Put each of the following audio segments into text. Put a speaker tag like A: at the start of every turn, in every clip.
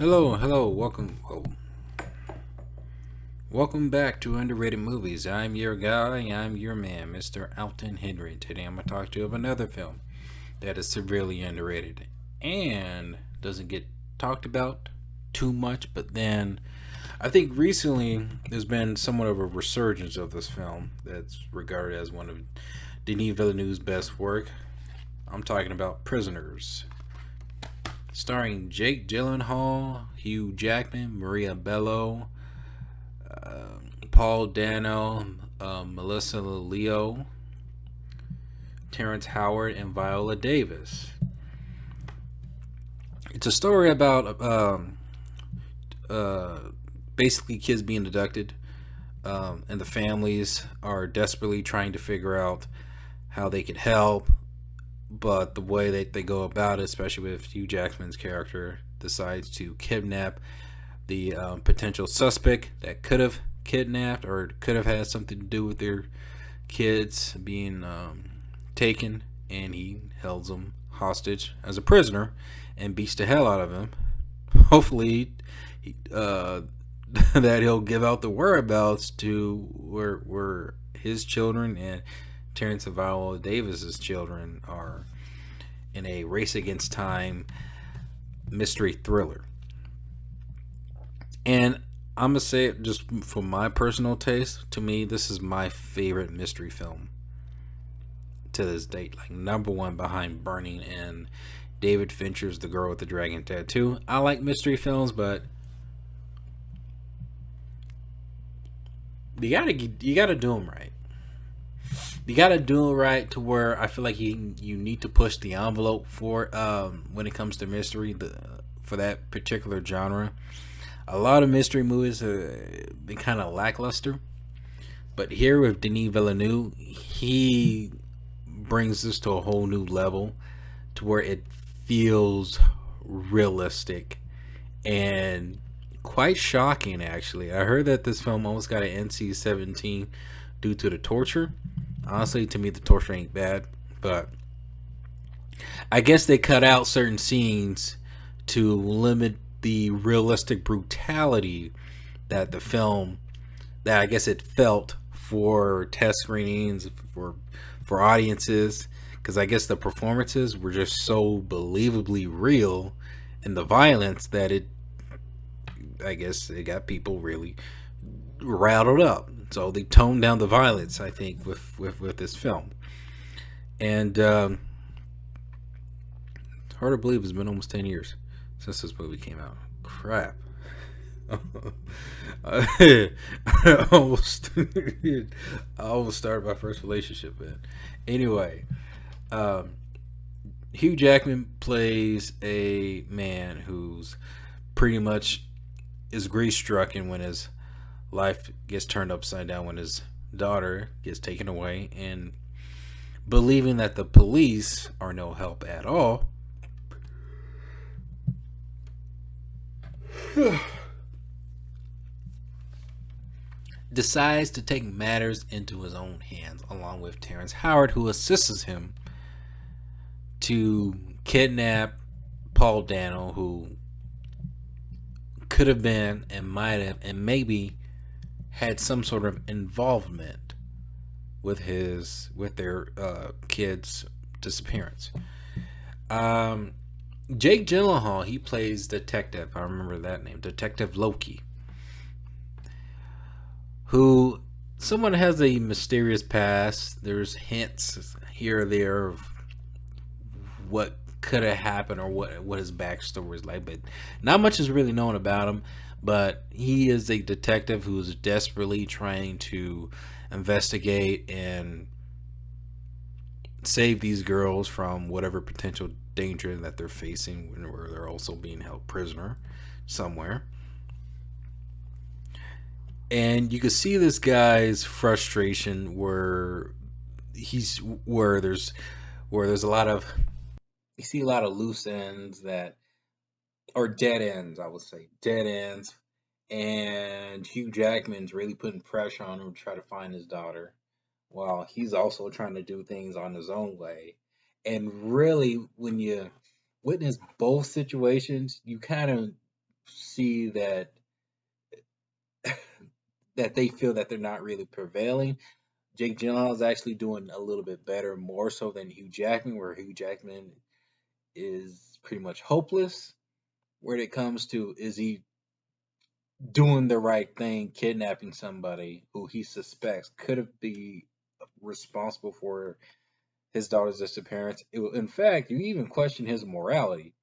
A: Hello, welcome back to Underrated Movies. I'm your guy, I'm your man, Mr. Alton Henry. Today I'm going to talk to you of another film that is severely underrated and doesn't get talked about too much, but then I think recently there's been somewhat of a resurgence of this film that's regarded as one of Denis Villeneuve's best work. I'm talking about Prisoners, starring Jake Gyllenhaal, Hugh Jackman, Maria Bello, Paul Dano, Melissa Leo, Terrence Howard, and Viola Davis. It's a story about uh, basically kids being abducted, and the families are desperately trying to figure out how they could help. But the way that they go about it, especially with Hugh Jackman's character, decides to kidnap the potential suspect that could have kidnapped or could have had something to do with their kids being taken, and he holds them hostage as a prisoner and beats the hell out of him. Hopefully, that he'll give out the whereabouts to where his children and Terrence and Viola Davis's children are in a race against time mystery thriller. And I'm gonna say it just for my personal taste. To me, this is my favorite mystery film to this date. Like number one behind Burning and David Fincher's The Girl with the Dragon Tattoo. I like mystery films, but you gotta do them right. You gotta do it right to where I feel like you need to push the envelope for when it comes to mystery for that particular genre. A lot of mystery movies have been kind of lackluster, but here with Denis Villeneuve, he brings this to a whole new level to where it feels realistic and quite shocking. Actually, I heard that this film almost got an NC-17 due to the torture. Honestly, to me, the torture ain't bad, but I guess they cut out certain scenes to limit the realistic brutality that the film that I guess it felt for test screenings for audiences, because I guess the performances were just so believably real and the violence that it I guess it got people really rattled up. So they toned down the violence, I think, with this film. And it's hard to believe it's been almost 10 years since this movie came out. Crap. I almost, I almost started my first relationship, man. Anyway, um, Hugh Jackman plays a man who's pretty much is grief stricken when his life gets turned upside down when his daughter gets taken away, and believing that the police are no help at all, decides to take matters into his own hands, along with Terrence Howard, who assists him to kidnap Paul Dano, who could have been and might have and maybe had some sort of involvement with their kids' disappearance. Um, Jake Gyllenhaal, he plays Detective. I remember that name, Detective Loki, who someone has a mysterious past. There's hints here or there of what could have happened or what his backstory is like, but not much is really known about him. But he is a detective who is desperately trying to investigate and save these girls from whatever potential danger that they're facing, where they're also being held prisoner somewhere. And you can see this guy's frustration he's where there's a lot of you see a lot of loose ends that or dead ends, I would say dead ends, and Hugh Jackman's really putting pressure on him to try to find his daughter, while he's also trying to do things on his own way. And really, when you witness both situations, you kind of see that that they feel that they're not really prevailing. Jake Gyllenhaal is actually doing a little bit better, more so than Hugh Jackman, where Hugh Jackman is pretty much hopeless when it comes to is he doing the right thing, kidnapping somebody who he suspects could have be responsible for his daughter's disappearance. In fact, you even question his morality.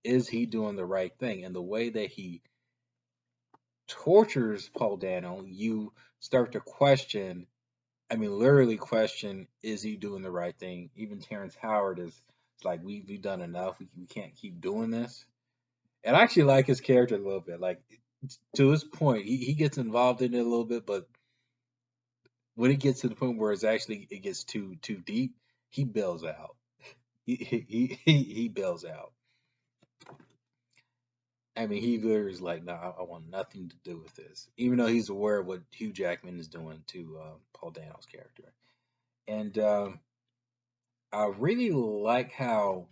A: Is he doing the right thing? And the way that he tortures Paul Dano, you start to question. I mean, literally question: is he doing the right thing? Even Terrence Howard is like, we've done enough. We can't keep doing this. And I actually like his character a little bit. Like, to his point, he gets involved in it a little bit, but when it gets to the point where it gets too deep, he bails out. He bails out. I mean, he literally is like, no, I want nothing to do with this, even though he's aware of what Hugh Jackman is doing to Paul Dano's character. And I really like how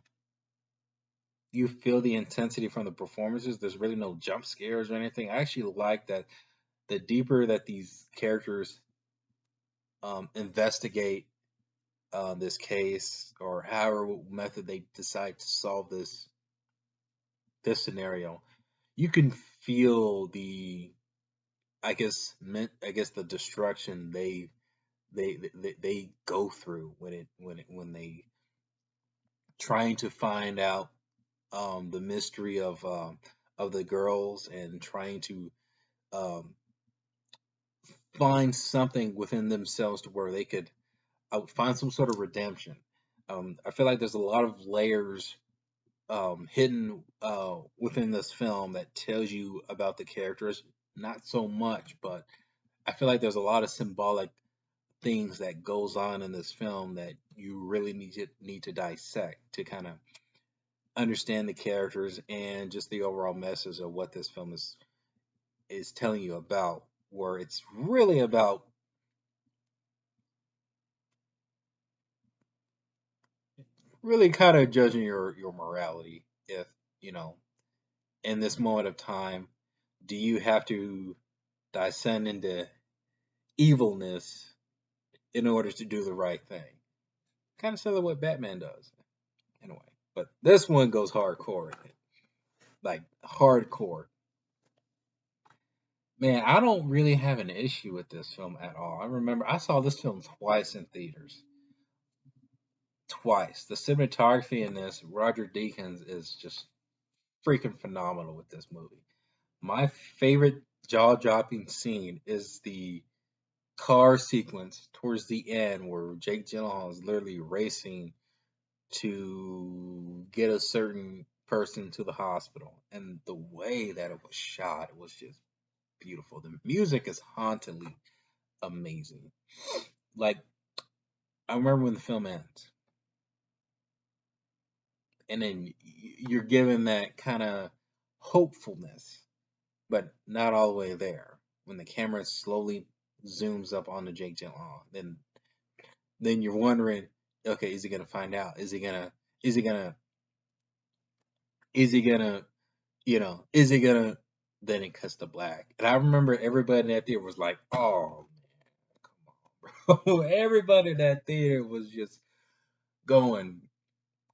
A: you feel the intensity from the performances. There's really no jump scares or anything. I actually like that the deeper that these characters investigate this case, or however method they decide to solve this scenario, you can feel the, I guess the destruction they go through when they trying to find out the mystery of the girls, and trying to um, find something within themselves to where they could find some sort of redemption. I feel like there's a lot of layers hidden within this film that tells you about the characters. Not so much, but I feel like there's a lot of symbolic things that goes on in this film that you really need to dissect to kind of understand the characters and just the overall message of what this film is telling you about. Where it's really about really kind of judging your morality. If you know, in this moment of time, do you have to descend into evilness in order to do the right thing? Kind of similar to what Batman does, in a way. But this one goes hardcore, like hardcore. Man, I don't really have an issue with this film at all. I remember I saw this film twice in theaters. Twice. The cinematography in this, Roger Deakins is just freaking phenomenal with this movie. My favorite jaw-dropping scene is the car sequence towards the end where Jake Gyllenhaal is literally racing to get a certain person to the hospital, and the way that it was shot was just beautiful. The music is hauntingly amazing. Like, I remember when the film ends, and then you're given that kind of hopefulness, but not all the way there. When the camera slowly zooms up onto Jake Gyllenhaal, then you're wondering, okay, is he gonna find out? Is he gonna is he gonna is he gonna then it cuts to black. And I remember everybody in that theater was like, oh man, come on, bro. Everybody in that theater was just going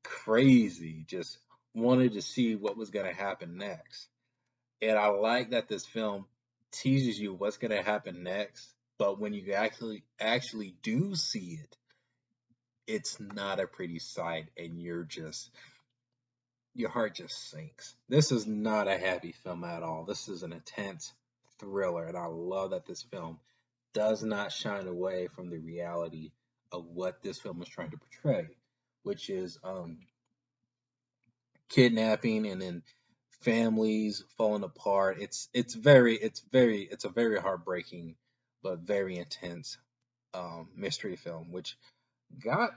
A: crazy, just wanted to see what was gonna happen next. And I like that this film teases you what's gonna happen next, but when you actually do see it, it's not a pretty sight, and your heart just sinks. This is not a happy film at all. This is an intense thriller, and I love that this film does not shine away from the reality of what this film is trying to portray, which is kidnapping and then families falling apart. It's a very heartbreaking but very intense mystery film, which got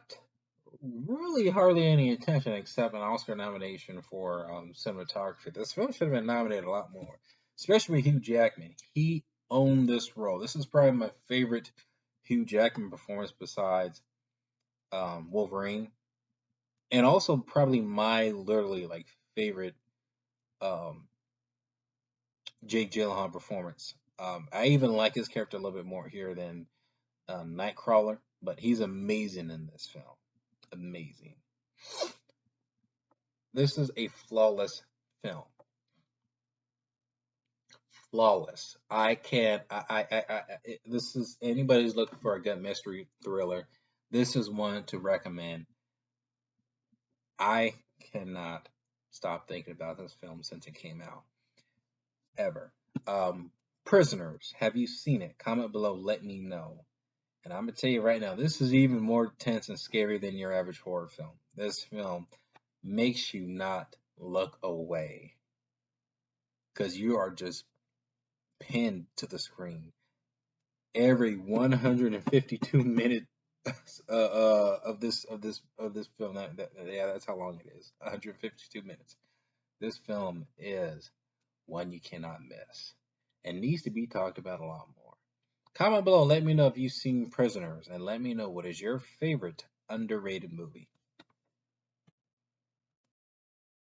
A: really hardly any attention except an Oscar nomination for cinematography. This film should have been nominated a lot more, especially with Hugh Jackman. He owned this role. This is probably my favorite Hugh Jackman performance besides Wolverine, and also probably my literally like favorite um, Jake Gyllenhaal performance. I even like his character a little bit more here than Nightcrawler, but he's amazing in this film. Amazing. This is a flawless film. Flawless. I can't. This is anybody's looking for a good mystery thriller. This is one to recommend. I cannot stop thinking about this film since it came out. Ever. Um, Prisoners. Have you seen it? Comment below. Let me know. And I'm gonna tell you right now, this is even more tense and scary than your average horror film. This film makes you not look away because you are just pinned to the screen. Every 152 minutes of this film, yeah, that's how long it is. 152 minutes. This film is one you cannot miss and needs to be talked about a lot more. Comment below, let me know if you've seen Prisoners, and let me know what is your favorite underrated movie.